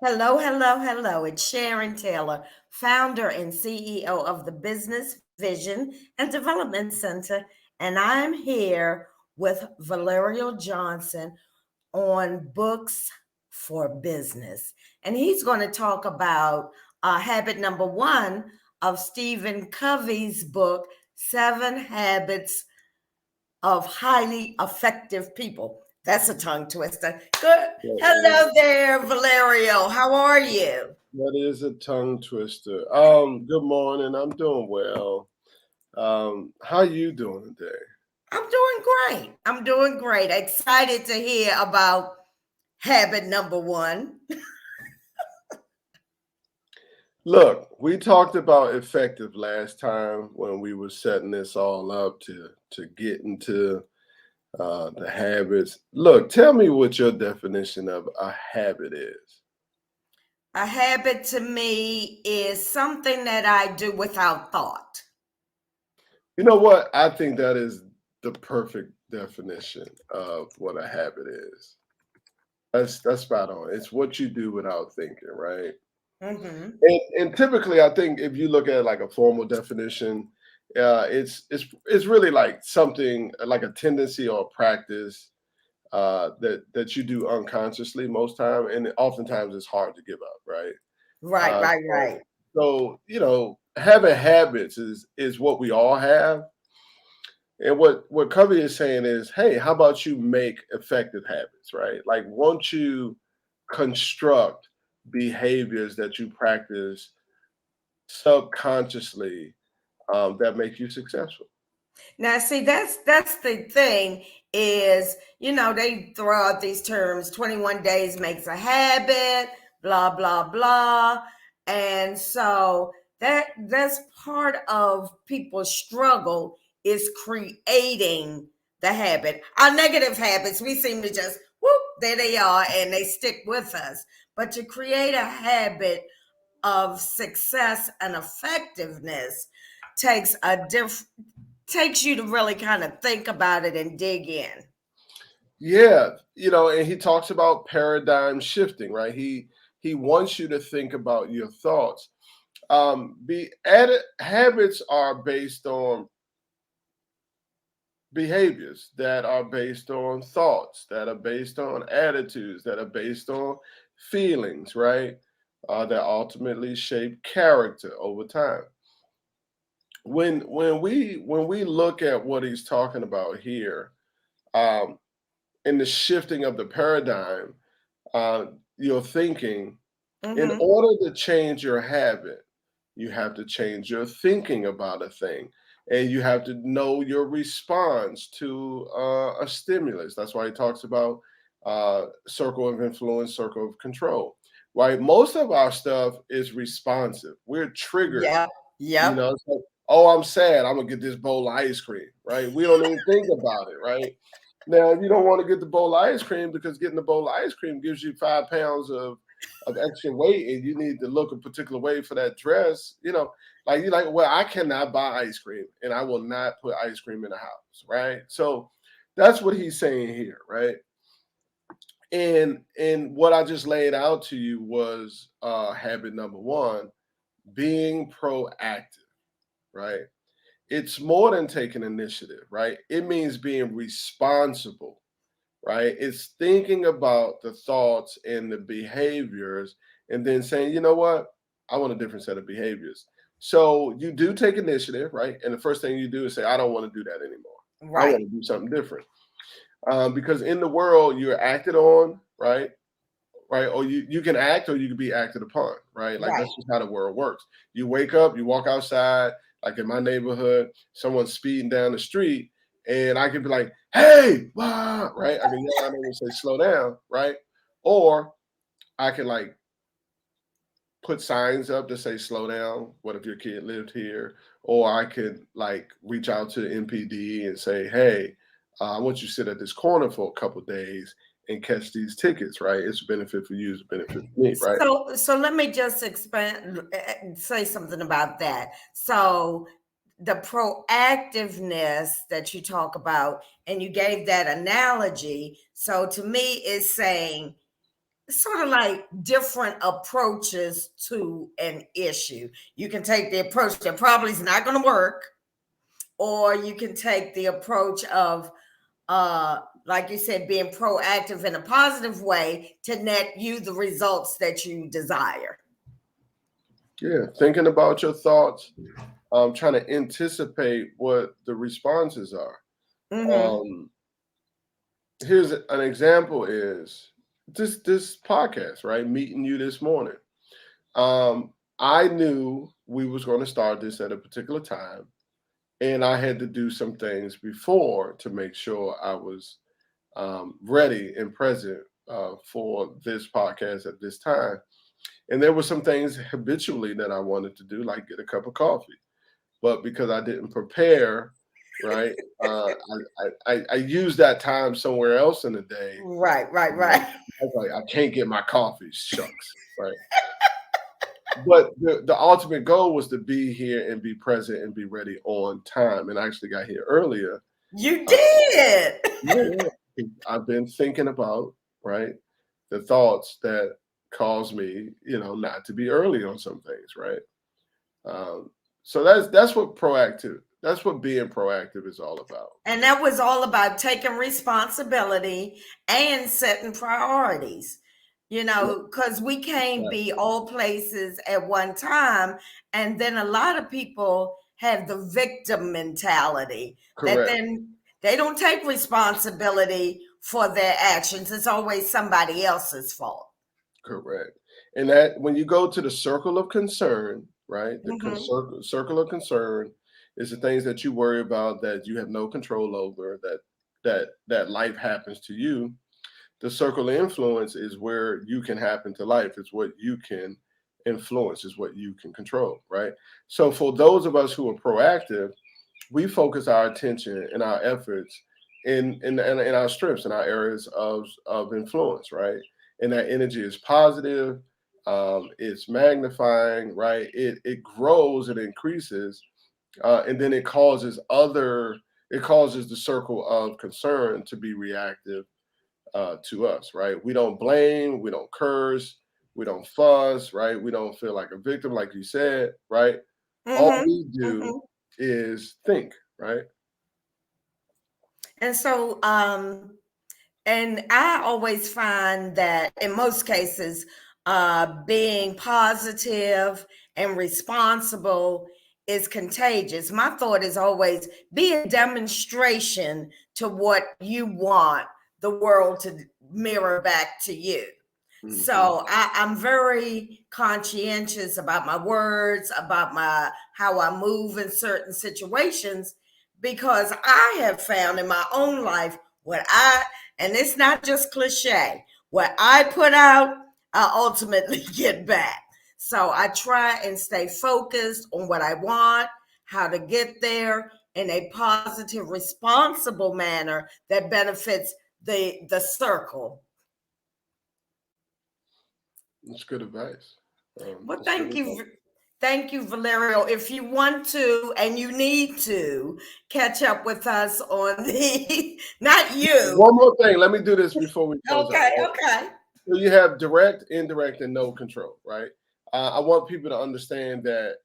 Hello, hello, hello. It's Sharon Taylor, founder and CEO of the Business Vision and Development Center. And I'm here with Villareal Johnson on Books for Business. And he's going to talk about habit number one of Stephen Covey's book, Seven Habits of Highly Effective People. That's a tongue twister. Good. That Hello is there, Valerio. How are you? that is a tongue twister. Good morning. I'm doing well. How you doing today? I'm doing great. I'm doing great. Excited to hear about habit number one. Look, we talked about effective last time when we were setting this all up to get into the habits. Look, tell me what your definition of a habit is. A habit to me is something that I do without thought. You know what? I think that is the perfect definition of what a habit is. That's spot on. It's what you do without thinking, right? Hmm. And typically, I think if you look at like a formal definition, it's really like something like a tendency or a practice that you do unconsciously most time, and oftentimes it's hard to give up, right? Right, Uh, right, so, right. so having habits is what we all have, and what Covey is saying is, hey, how about you make effective habits, right? Like, won't you construct behaviors that you practice subconsciously that make you successful. Now, see, that's the thing is, they throw out these terms, 21 days makes a habit, blah, blah, blah. And so that's part of people's struggle is creating the habit. Our negative habits, we seem to just whoop, there they are, and they stick with us. But to create a habit of success and effectiveness takes a takes you to really kind of think about it and dig in. Yeah, and he talks about paradigm shifting, right? He wants you to think about your thoughts. Be added habits are based on behaviors that are based on thoughts, that are based on attitudes, that are based on feelings, right? That ultimately shape character over time. When we look at what he's talking about here, um, in the shifting of the paradigm, uh, your thinking, in Mm-hmm. order to change your habit, you have to change your thinking about a thing. And you have to know your response to a stimulus. That's why he talks about circle of influence, circle of control. Right? Most of our stuff is responsive. We're triggered. Yep. Yep. It's like, oh, I'm sad. I'm gonna get this bowl of ice cream, right? We don't even think about it, right? Now, if you don't want to get the bowl of ice cream because getting the bowl of ice cream gives you 5 pounds of extra weight and you need to look a particular way for that dress, like you're like, well, I cannot buy ice cream and I will not put ice cream in the house, right? So that's what he's saying here, right? And what I just laid out to you was habit number one, being proactive, right? It's more than taking initiative, right? It means being responsible, right? It's thinking about the thoughts and the behaviors and then saying, you know what? I want a different set of behaviors. So you do take initiative, right? And the first thing you do is say, I don't want to do that anymore. I want Right. to do something different. Because in the world, you're acted on, right? Right? Or you can act or you can be acted upon, right? Like Right. that's just how the world works. You wake up, you walk outside, like in my neighborhood, someone's speeding down the street, and I can be like, hey, wah, right? I can yell at them and say, slow down, right? Or I can like put signs up to say slow down. What if your kid lived here? Or I could like reach out to MPD and say, hey, I want you to sit at this corner for a couple days and catch these tickets, right? It's a benefit for you, it's a benefit for me, right? So let me just expand, say something about that. So the proactiveness that you talk about, and you gave that analogy. So to me, is saying sort of like different approaches to an issue. You can take the approach that probably is not going to work, or you can take the approach of, like you said, being proactive in a positive way to net you the results that you desire. Yeah, thinking about your thoughts, trying to anticipate what the responses are. Mm-hmm. Um, Here's an example: is this podcast, right? Meeting you this morning. I knew we was going to start this at a particular time, and I had to do some things before to make sure I was ready and present for this podcast at this time. And there were some things habitually that I wanted to do, like get a cup of coffee. But because I didn't prepare, right, I used that time somewhere else in the day. Right, right, Right. right. I was like, I can't get my coffee, shucks, right? But the ultimate goal was to be here and be present and be ready on time. And I actually got here earlier. You Uh, did. yeah, yeah. I've been thinking about, right, the thoughts that cause me, not to be early on some things, right? Um, so that's what proactive. That's what being proactive is all about. And that was all about taking responsibility and setting priorities, Yeah, because we can't right. be all places at one time. And then a lot of people have the victim mentality that Correct. then they don't take responsibility for their actions. It's always somebody else's fault. Correct. And that when you go to the circle of concern, right? The Hmm. circle of concern is the things that you worry about that you have no control over, that life happens to you. The circle of influence is where you can happen to life. It's what you can influence, is what you can control, right? So for those of us who are proactive, we focus our attention and our efforts in our strengths and our areas of influence, right? And that energy is positive, it's magnifying, right? It grows and increases, and then it causes the circle of concern to be reactive to us, right? We don't blame, we don't curse, we don't fuss, right? We don't feel like a victim, like you said, right? All Hmm. we do Hmm. is think, right? And so, and I always find that in most cases, being positive and responsible is contagious. My thought is always be a demonstration to what you want the world to mirror back to you. Hmm. So I'm very conscientious about my words, about my how I move in certain situations, because I have found in my own life what I, and it's not just cliche, what I put out, I ultimately get back. So I try and stay focused on what I want, how to get there in a positive, responsible manner that benefits the circle. That's good advice. Well, That's good advice. Thank you, Valerio. If you want to and you need to catch up with us on the, not you. One more thing. Let me do this before we close out. Okay, Right? okay. So you have direct, indirect, and no control, right? I want people to understand that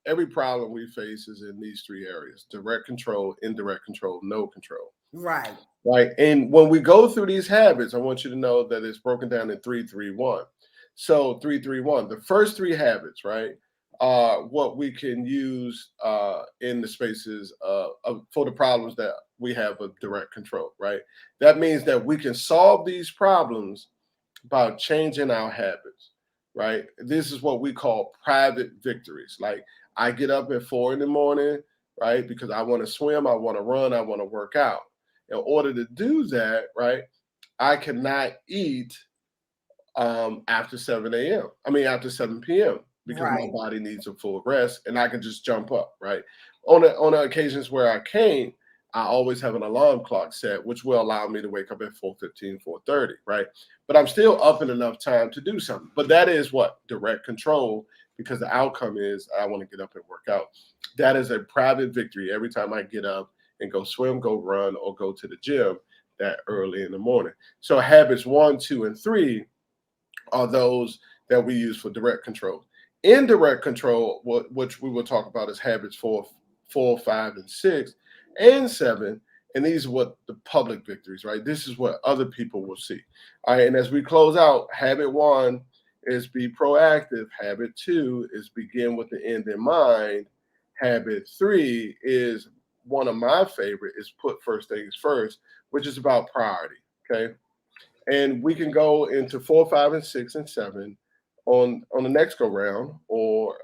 every problem we face is in these three areas: direct control, indirect control, no control. Right. Right. And when we go through these habits, I want you to know that it's broken down in 3-3-1. So 3-3-1, the first three habits, right, are what we can use in the spaces for the problems that we have of direct control, right? That means that we can solve these problems by changing our habits, right? This is what we call private victories. Like I get up at 4 in the morning, right? Because I want to swim, I want to run, I want to work out. In order to do that, right, I cannot eat after 7 a.m. I mean, after 7 p.m. because my Right. body needs a full rest and I can just jump up, right? On the occasions where I can't, I always have an alarm clock set, which will allow me to wake up at 4:15, 4:30, right? But I'm still up in enough time to do something. But that is what? Direct control, because the outcome is I want to get up and work out. That is a private victory every time I get up and go swim, go run, or go to the gym that early in the morning. So habits 1, 2, and 3 are those that we use for direct control. Indirect control, which we will talk about, is habits four, 5, and 6, and 7. And these are what the public victories, right? This is what other people will see. All right. And as we close out, habit 1 is be proactive. Habit 2 is begin with the end in mind. Habit 3 is one of my favorite, is put first things first, which is about priority. Okay. And we can go into 4, 5, and 6, and 7 on the next go round, or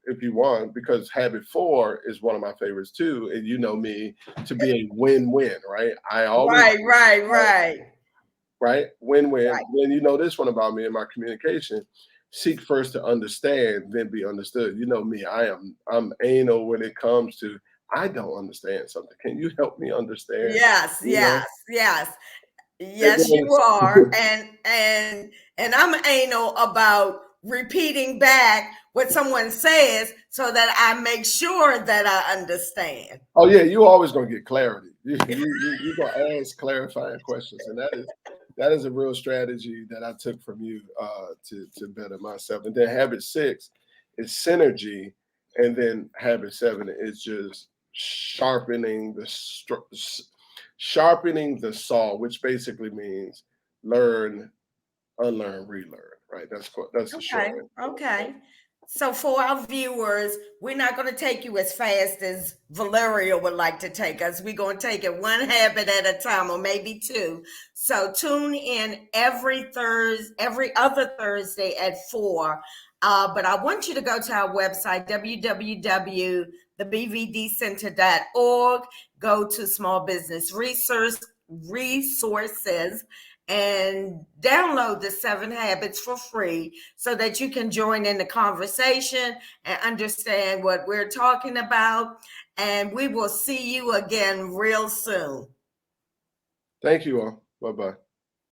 if you want, because habit 4 is one of my favorites too. And you know me to be a win-win, right? I always Right, right, right, right win-win. right. Then you know this one about me in my communication: seek first to understand, then be understood. You know me, I'm anal when it comes to I don't understand something. Can you help me understand? Yes, You know, yes, yes. and Yes, you are. And I'm anal about repeating back what someone says so that I make sure that I understand. oh yeah, you always gonna get clarity. You gonna ask clarifying questions, and that is a real strategy that I took from you to better myself. And then habit 6 is synergy, and then habit 7 is just sharpening the saw, which basically means learn, unlearn, relearn. Right? That's the short Okay, answer. okay. So for our viewers, we're not going to take you as fast as Valeria would like to take us. We're going to take it one habit at a time, or maybe two. So tune in every other Thursday at 4. But I want you to go to our website, www.thebvdcenter.org. Go to Small Business Resources and download the 7 habits for free so that you can join in the conversation and understand what we're talking about. And we will see you again real soon. Thank you all. Bye bye.